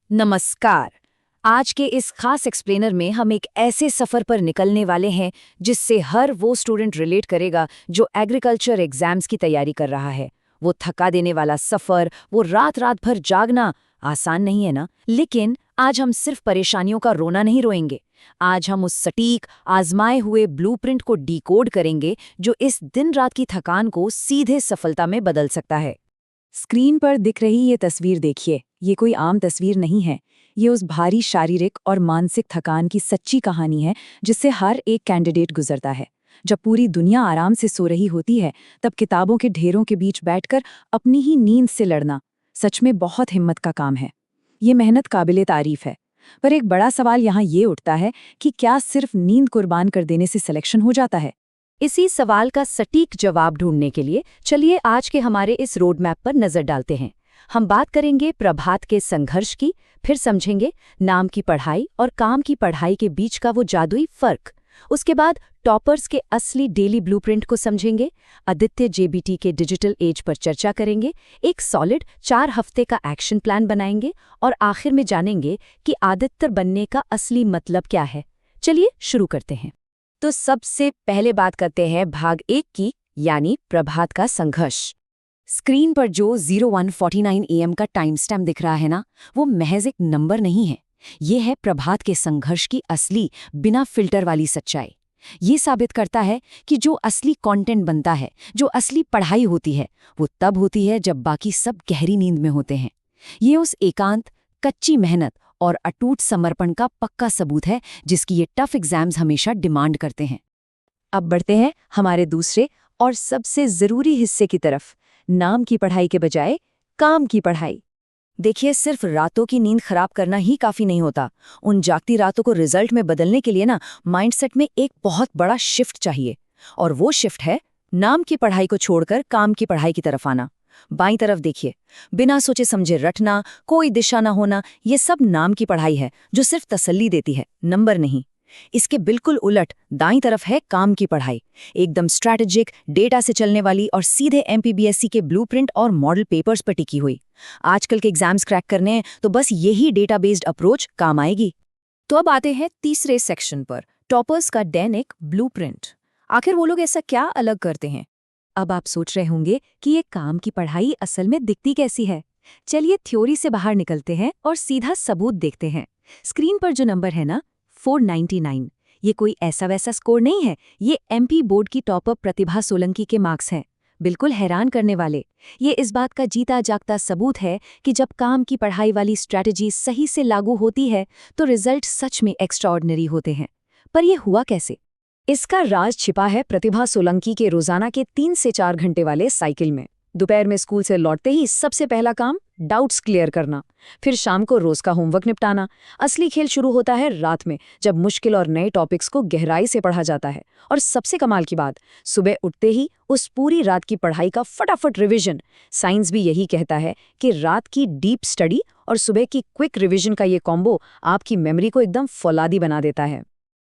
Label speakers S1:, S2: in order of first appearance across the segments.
S1: नमस्कार। आज के इस खास एक्सप्लेनर में हम एक ऐसे सफर पर निकलने वाले हैं जिससे हर वो स्टूडेंट रिलेट करेगा जो एग्रीकल्चर एग्जाम्स की तैयारी कर रहा है। वो थका देने वाला सफर, वो रात रात भर जागना आसान नहीं है ना। लेकिन आज हम सिर्फ परेशानियों का रोना नहीं रोएंगे। आज हम उस सटीक आजमाए हुए ब्लूप्रिंट को डिकोड करेंगे जो इस दिन रात की थकान को सीधे सफलता में बदल सकता है।
S2: स्क्रीन पर दिख रही ये तस्वीर देखिए, ये कोई आम तस्वीर नहीं है। ये उस भारी शारीरिक और मानसिक थकान की सच्ची कहानी है जिससे हर एक कैंडिडेट गुजरता है। जब पूरी दुनिया आराम से सो रही होती है, तब किताबों के ढेरों के बीच बैठकर अपनी ही नींद से लड़ना सच में बहुत हिम्मत का काम है। ये मेहनत काबिले तारीफ है। पर एक बड़ा सवाल यहाँ ये उठता है कि क्या सिर्फ नींद कुर्बान कर देने से सिलेक्शन हो जाता है?
S1: इसी सवाल का सटीक जवाब ढूंढने के लिए चलिए आज के हमारे इस रोड मैप पर नजर डालते हैं। हम बात करेंगे प्रभात के संघर्ष की, फिर समझेंगे नाम की पढ़ाई और काम की पढ़ाई के बीच का वो जादुई फर्क। उसके बाद टॉपर्स के असली डेली ब्लूप्रिंट को समझेंगे, आदित्य जेबीटी के डिजिटल एज पर चर्चा करेंगे, एक सॉलिड 4 हफ्ते का एक्शन प्लान बनाएंगे और आखिर में जानेंगे कि आदित्य बनने का असली मतलब क्या है। चलिए शुरू करते हैं। तो सबसे पहले बात करते हैं भाग 1 की, यानी प्रभात का संघर्ष। स्क्रीन पर जो 0149 AM का टाइम स्टैम्प दिख रहा है ना, वो महज एक नंबर नहीं है। ये है प्रभात के संघर्ष की असली, बिना फिल्टर वाली सच्चाई। ये साबित करता है कि जो असली कंटेंट बनता है, जो असली पढ़ाई होती है, वो तब होती है जब बाकी सब गहरी नींद में होते हैं। ये उस एकांत, कच्ची मेहनत और अटूट समर्पण का पक्का सबूत है जिसकी ये टफ एग्जाम्स हमेशा डिमांड करते हैं। अब बढ़ते हैं हमारे दूसरे और सबसे जरूरी हिस्से की तरफ, नाम की पढ़ाई के बजाय काम की पढ़ाई। देखिए, सिर्फ रातों की नींद खराब करना ही काफी नहीं होता। उन जागती रातों को रिजल्ट में बदलने के लिए ना, माइंडसेट में एक बहुत बड़ा शिफ्ट चाहिए। और वो शिफ्ट है नाम की पढ़ाई को छोड़कर काम की पढ़ाई की तरफ आना। बाईं तरफ देखिए, बिना सोचे समझे रटना, कोई दिशा ना होना, ये सब नाम की पढ़ाई है जो सिर्फ तसल्ली देती है, नंबर नहीं। इसके बिल्कुल उलट दाईं तरफ है काम की पढ़ाई, एकदम स्ट्रैटेजिक, डेटा से चलने वाली और सीधे एमपीबीएससी के ब्लूप्रिंट और मॉडल पेपर्स पर टिकी हुई। आजकल के एग्जाम्स क्रैक करने हैं तो बस यही डेटा बेस्ड अप्रोच काम आएगी। तो अब आते हैं तीसरे सेक्शन पर, टॉपर्स का दैनिक ब्लूप्रिंट। आखिर वो लोग ऐसा क्या अलग करते हैं?
S2: अब आप सोच रहे होंगे कि ये काम की पढ़ाई असल में दिखती कैसी है। चलिए थ्योरी से बाहर निकलते हैं और सीधा सबूत देखते हैं। स्क्रीन पर जो नंबर है ना, 499, ये कोई ऐसा वैसा स्कोर नहीं है। ये एमपी बोर्ड की टॉपर प्रतिभा सोलंकी के मार्क्स हैं। बिल्कुल हैरान करने वाले। ये इस बात का जीता जागता सबूत है कि जब काम की पढ़ाई वाली स्ट्रैटेजी सही से लागू होती है तो रिजल्ट सच में एक्स्ट्राऑर्डिनरी होते हैं। पर यह हुआ कैसे? इसका राज छिपा है प्रतिभा सोलंकी के रोजाना के 3 से 4 घंटे वाले साइकिल में। दोपहर में स्कूल से लौटते ही सबसे पहला काम डाउट्स क्लियर करना, फिर शाम को रोज का होमवर्क निपटाना। असली खेल शुरू होता है रात में, जब मुश्किल और नए टॉपिक्स को गहराई से पढ़ा जाता है। और सबसे कमाल की बात, सुबह उठते ही उस पूरी रात की पढ़ाई का फटाफट रिविजन। साइंस भी यही कहता है कि रात की डीप स्टडी और सुबह की क्विक रिविजन का ये कॉम्बो आपकी मेमोरी को एकदम फौलादी बना देता है।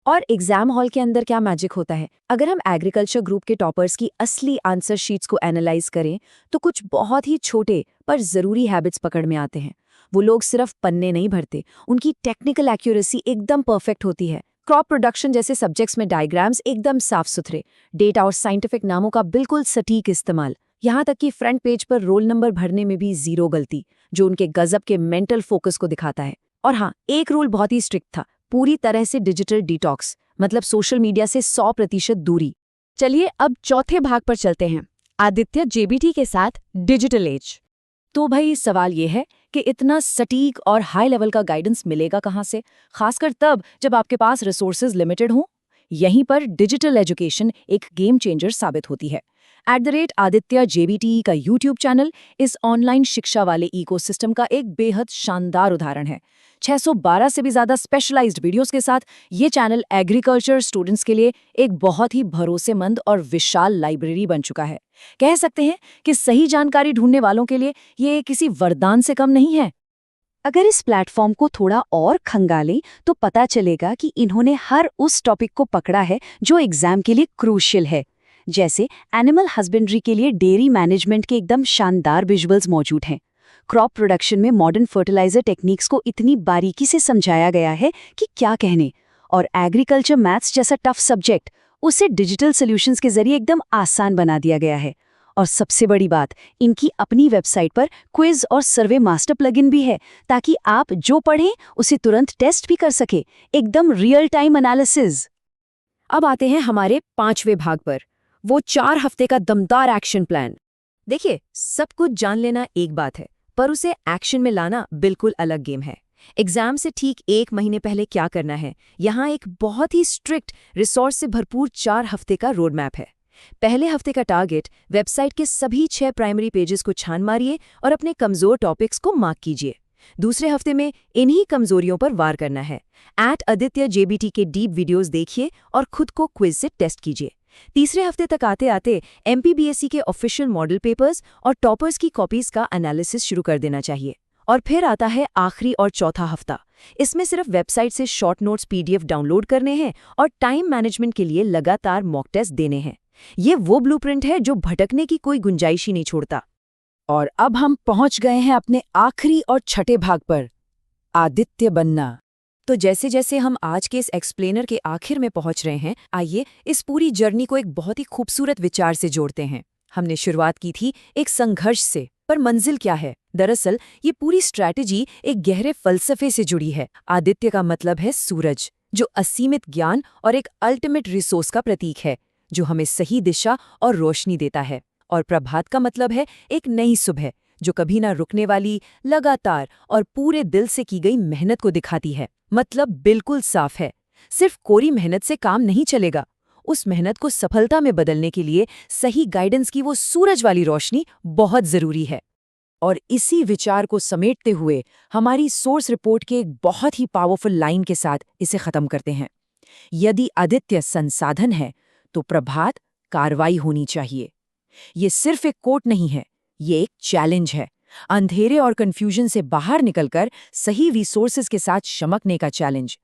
S2: और एग्जाम हॉल के अंदर क्या मैजिक होता है? अगर हम एग्रीकल्चर ग्रुप के टॉपर्स की असली आंसर शीट्स को एनालाइज करें तो कुछ बहुत ही छोटे पर जरूरी हैबिट्स पकड़ में आते हैं। वो लोग सिर्फ पन्ने नहीं भरते, उनकी टेक्निकल एक्यूरेसी एकदम परफेक्ट होती है। क्रॉप प्रोडक्शन जैसे सब्जेक्ट्स में डायग्राम्स एकदम साफ सुथरे, डेटा और साइंटिफिक नामों का बिल्कुल सटीक इस्तेमाल, यहाँ तक कि फ्रंट पेज पर रोल नंबर भरने में भी जीरो गलती, जो उनके गजब के मेंटल फोकस को दिखाता है। और हाँ, एक रूल बहुत ही स्ट्रिक्ट था, पूरी तरह से डिजिटल डिटॉक्स, मतलब सोशल मीडिया से 100% दूरी। चलिए अब चौथे भाग पर चलते हैं, आदित्य जेबीटी के साथ डिजिटल एज। तो भाई सवाल ये है कि इतना सटीक और हाई लेवल का गाइडेंस मिलेगा कहाँ से, खासकर तब जब आपके पास रिसोर्सेज लिमिटेड हों। यहीं पर डिजिटल एजुकेशन एक गेम चेंजर साबित होती है। @आदित्य जेबीटी का यूट्यूब चैनल इस ऑनलाइन शिक्षा वाले इकोसिस्टम का एक बेहद शानदार उदाहरण है। 612 से भी ज्यादा स्पेशलाइज्ड वीडियोस के साथ ये चैनल एग्रीकल्चर स्टूडेंट्स के लिए एक बहुत ही भरोसेमंद और विशाल लाइब्रेरी बन चुका है। कह सकते हैं कि सही जानकारी ढूंढने वालों के लिए ये किसी वरदान से कम नहीं है। अगर इस प्लेटफॉर्म को थोड़ा और खंगालें तो पता चलेगा कि इन्होंने हर उस टॉपिक को पकड़ा है जो एग्जाम के लिए क्रूशियल है। जैसे एनिमल हस्बेंड्री के लिए डेयरी मैनेजमेंट के एकदम शानदार विजुअल्स मौजूद हैं,
S1: क्रॉप प्रोडक्शन में मॉडर्न फर्टिलाइजर टेक्निक्स को इतनी बारीकी से समझाया गया है कि क्या कहने। और एग्रीकल्चर मैथ्स जैसा टफ सब्जेक्ट उसे डिजिटल सॉल्यूशंस के जरिए एकदम आसान बना दिया गया है। और सबसे बड़ी बात, इनकी अपनी वेबसाइट पर क्विज और सर्वे मास्टर प्लगइन भी है, ताकि आप जो पढ़ें उसे तुरंत टेस्ट भी कर सके, एकदम रियल टाइम एनालिसिस।
S2: अब आते हैं हमारे 5वें भाग पर, वो 4 हफ्ते का दमदार एक्शन प्लान। देखिए, सब कुछ जान लेना एक बात है, पर उसे एक्शन में लाना बिल्कुल अलग गेम है। एग्जाम से ठीक 1 महीने पहले क्या करना है, यहाँ एक बहुत ही स्ट्रिक्ट, रिसोर्स से भरपूर 4 हफ्ते का रोड मैप है। पहले हफ्ते का टारगेट, वेबसाइट के सभी 6 प्राइमरी पेजेस को छान मारिए और अपने कमजोर टॉपिक्स को मार्क कीजिए। दूसरे हफ्ते में इन्हीं कमजोरियों पर वार करना है। @AdityaJBT के डीप वीडियोस देखिए और खुद को क्विज से टेस्ट कीजिए। तीसरे हफ्ते तक आते आते MPBSE के ऑफिशियल मॉडल पेपर्स और टॉपर्स की कॉपीज का एनालिसिस शुरू कर देना चाहिए। और फिर आता है आखिरी और चौथा हफ्ता। इसमें सिर्फ वेबसाइट से शॉर्ट नोट्स PDF डाउनलोड करने हैं और टाइम मैनेजमेंट के लिए लगातार मॉक टेस्ट देने हैं। ये वो ब्लूप्रिंट है जो भटकने की कोई गुंजाइश ही नहीं छोड़ता।
S1: और अब हम पहुंच गए हैं अपने आखिरी और छठे भाग पर, आदित्य बनना।
S2: तो जैसे जैसे हम आज के इस एक्सप्लेनर के आखिर में पहुंच रहे हैं, आइए इस पूरी जर्नी को एक बहुत ही खूबसूरत विचार से जोड़ते हैं। हमने शुरुआत की थी एक संघर्ष से, पर मंजिल क्या है? दरअसल ये पूरी स्ट्रैटेजी एक गहरे फलसफे से जुड़ी है। आदित्य का मतलब है सूरज, जो असीमित ज्ञान और एक अल्टीमेट रिसोर्स का प्रतीक है, जो हमें सही दिशा और रोशनी देता है। और प्रभात का मतलब है एक नई सुबह, जो कभी ना रुकने वाली, लगातार और पूरे दिल से की गई मेहनत को दिखाती है। मतलब बिल्कुल साफ है, सिर्फ कोरी मेहनत से काम नहीं चलेगा। उस मेहनत को सफलता में बदलने के लिए सही गाइडेंस की वो सूरज वाली रोशनी बहुत जरूरी है। और इसी विचार को समेटते हुए हमारी सोर्स रिपोर्ट के एक बहुत ही पावरफुल लाइन के साथ इसे खत्म करते हैं। यदि आदित्य संसाधन है, तो प्रभात कार्रवाई होनी चाहिए। ये सिर्फ एक कोट नहीं है, ये एक चैलेंज है। अंधेरे और कंफ्यूजन से बाहर निकलकर सही रिसोर्सेज के साथ चमकने का चैलेंज।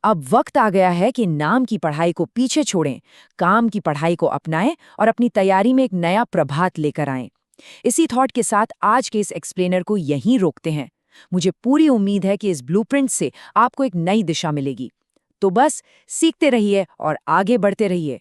S2: अब वक्त आ गया है कि नाम की पढ़ाई को पीछे छोड़ें, काम की पढ़ाई को अपनाएं और अपनी तैयारी में एक नया प्रभात लेकर आएं। इसी थॉट के साथ आज के इस एक्सप्लेनर को यहीं रोकते हैं। मुझे पूरी उम्मीद है कि इस ब्लूप्रिंट से आपको एक नई दिशा मिलेगी। तो बस सीखते रहिए और आगे बढ़ते रहिए।